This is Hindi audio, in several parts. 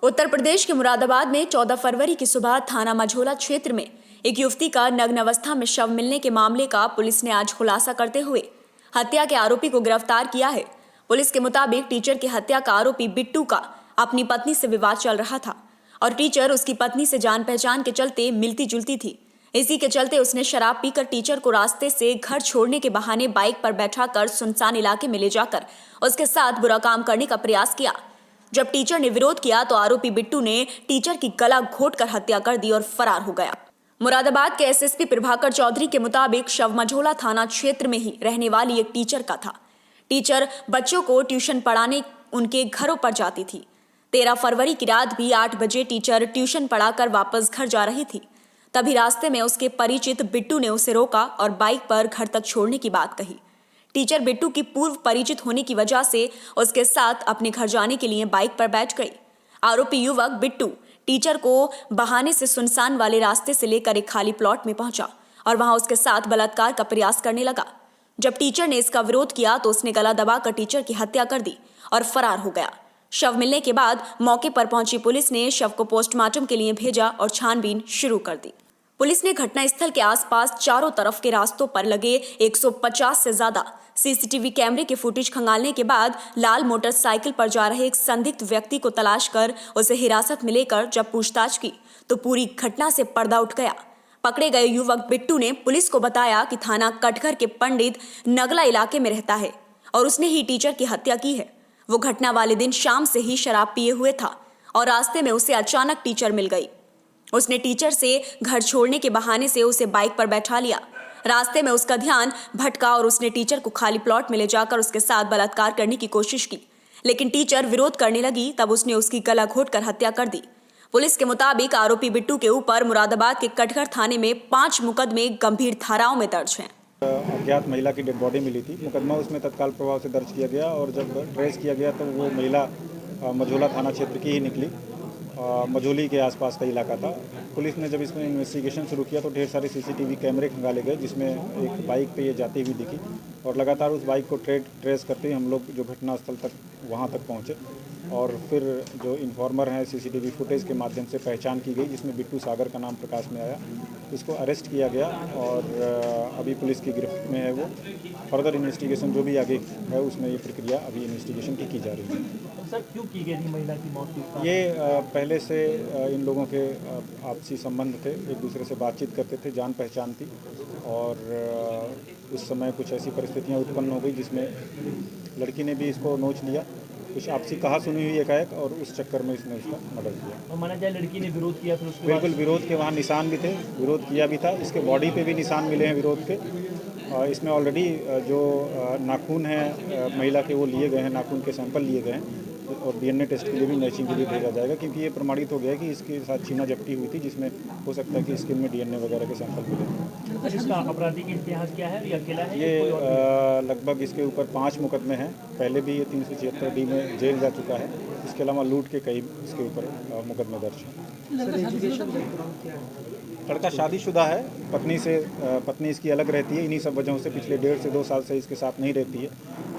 उत्तर प्रदेश के मुरादाबाद में 14 फरवरी की सुबह थाना मझोला क्षेत्र में एक युवती का नग्न अवस्था में शव मिलने के मामले का पुलिस ने आज खुलासा करते हुए हत्या के आरोपी को गिरफ्तार किया है। पुलिस के मुताबिक टीचर की हत्या का आरोपी बिट्टू का अपनी पत्नी से विवाद चल रहा था और टीचर उसकी पत्नी से जान पहचान के चलते मिलती जुलती थी। इसी के चलते उसने शराब पीकर टीचर को रास्ते से घर छोड़ने के बहाने बाइक पर बैठाकर सुनसान इलाके में ले जाकर उसके साथ बुरा काम करने का प्रयास किया। जब टीचर ने विरोध किया तो आरोपी बिट्टू ने टीचर की गला घोंटकर हत्या कर दी और फरार हो गया। मुरादाबाद के एसएसपी प्रभाकर चौधरी के मुताबिक शव मझोला थाना क्षेत्र में ही रहने वाली एक टीचर का था। टीचर बच्चों को ट्यूशन पढ़ाने उनके घरों पर जाती थी। 13 फरवरी की रात भी 8 बजे टीचर ट्यूशन पढ़ाकर वापस घर जा रही थी। तभी रास्ते में उसके परिचित बिट्टू ने उसे रोका और बाइक पर घर तक छोड़ने की बात कही। टीचर बिट्टू की पूर्व परिचित होने की वजह से उसके साथ अपने घर जाने के लिए बाइक पर बैठ गई। आरोपी युवक बिट्टू टीचर को बहाने से सुनसान वाले रास्ते से लेकर एक खाली प्लॉट में पहुंचा और वहां उसके साथ बलात्कार का प्रयास करने लगा। जब टीचर ने इसका विरोध किया तो उसने गला दबाकर टीचर की हत्या कर दी और फरार हो गया। शव मिलने के बाद मौके पर पहुंची पुलिस ने शव को पोस्टमार्टम के लिए भेजा और छानबीन शुरू कर दी। पुलिस ने घटनास्थल के आसपास चारों तरफ के रास्तों पर लगे 150 से ज्यादा सीसीटीवी कैमरे की फुटेज खंगालने के बाद लाल मोटरसाइकिल पर जा रहे एक संदिग्ध व्यक्ति को तलाश कर उसे हिरासत में लेकर जब पूछताछ की तो पूरी घटना से पर्दा उठ गया। पकड़े गए युवक बिट्टू ने पुलिस को बताया कि थाना कटघर के पंडित नगला इलाके में रहता है और उसने ही टीचर की हत्या की है। वो घटना वाले दिन शाम से ही शराब पिए हुए था और रास्ते में उसे अचानक टीचर मिल गई। उसने टीचर से घर छोड़ने के बहाने से उसे बाइक पर बैठा लिया। रास्ते में उसका ध्यान भटका और उसने टीचर को खाली प्लॉट में ले जाकर उसके साथ बलात्कार करने की कोशिश की, लेकिन टीचर विरोध करने लगी तब उसने उसकी गला घोंटकर हत्या कर दी। पुलिस के मुताबिक आरोपी बिट्टू के ऊपर मुरादाबाद के कटघर थाने में 5 मुकदमे गंभीर धाराओं में दर्ज हैं। अज्ञात महिला की डेड बॉडी मिली थी। मुकदमा उसमें तत्काल प्रभाव से दर्ज किया गया और जब ट्रेस किया गया तो वो महिला मझोला थाना क्षेत्र की ही निकली। मझोली के आसपास का इलाका था। पुलिस ने जब इसमें इन्वेस्टिगेशन शुरू किया तो ढेर सारे सीसीटीवी कैमरे खंगाले गए जिसमें एक बाइक पे ये जाती हुई दिखी और लगातार उस बाइक को ट्रेस करते हुए हम लोग जो घटनास्थल तक वहाँ तक पहुँचे और फिर जो इन्फॉर्मर हैं सीसीटीवी फुटेज के माध्यम से पहचान की गई जिसमें बिट्टू सागर का नाम प्रकाश में आया। इसको अरेस्ट किया गया और अभी पुलिस की गिरफ्त में है वो। फर्दर इन्वेस्टिगेशन जो भी आगे है उसमें ये प्रक्रिया अभी इन्वेस्टिगेशन की जा रही है। सर क्यों की गई थी महिला की मौत? ये पहले से इन लोगों के आपसी संबंध थे, एक दूसरे से बातचीत करते थे, जान पहचान थी और उस समय कुछ ऐसी परिस्थितियां उत्पन्न हो गई जिसमें लड़की ने भी इसको नोच लिया। कुछ आपसी कहा सुनी हुई एकाएक और उस चक्कर में इसने उसका मर्डर किया। और माना जाए लड़की ने विरोध किया फिर उसके बिल्कुल विरोध के वहाँ निशान भी थे, विरोध किया भी था। इसके बॉडी पे भी निशान मिले हैं विरोध के। इसमें ऑलरेडी जो नाखून है महिला के वो लिए गए हैं, नाखून के सैंपल लिए गए हैं और डीएनए टेस्ट के लिए भी मैचिंग के लिए भेजा जाएगा क्योंकि ये प्रमाणित हो गया है कि इसके साथ छीना झपटी हुई थी जिसमें हो सकता है कि स्किन में डीएनए वगैरह के सैंपल मिले। इसका आपराधिक इतिहास क्या है? ये अकेला है? ये लगभग इसके ऊपर 5 मुकदमे हैं। पहले भी ये 376D में जेल जा चुका है। इसके अलावा लूट के कई इसके ऊपर मुकदमे दर्ज हैं। लड़का शादीशुदा है, पत्नी इसकी अलग रहती है। इन्हीं सब वजहों से पिछले 1.5 से 2 साल से इसके साथ नहीं रहती है।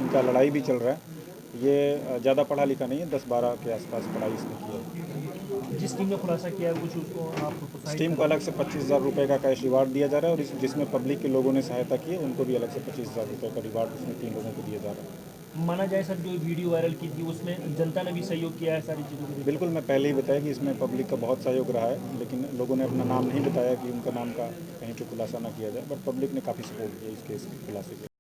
इनका लड़ाई भी चल रहा है। ये ज़्यादा पढ़ा लिखा नहीं है, 10-12 के आसपास पढ़ाई इसने की है। जिस टीम ने खुलासा किया है कुछ उसको आप टीम को अलग से 25,000 रुपये का कैश रिवार्ड दिया जा रहा है और जिसमें पब्लिक के लोगों ने सहायता की है उनको भी अलग से 25,000 रुपये का रिवार्ड उसमें 3 लोगों को दिया जा रहा है। माना जाए सर जो वीडियो वायरल की थी उसमें जनता ने भी सहयोग किया है सारी चीज़ों के लिए? बिल्कुल, मैं पहले ही बताया कि इसमें पब्लिक का बहुत सहयोग रहा है, लेकिन लोगों ने अपना नाम नहीं बताया कि उनका नाम का कहीं पे खुलासा ना किया जाए, बट पब्लिक ने काफ़ी सपोर्ट किया इस केस के खुलासे के।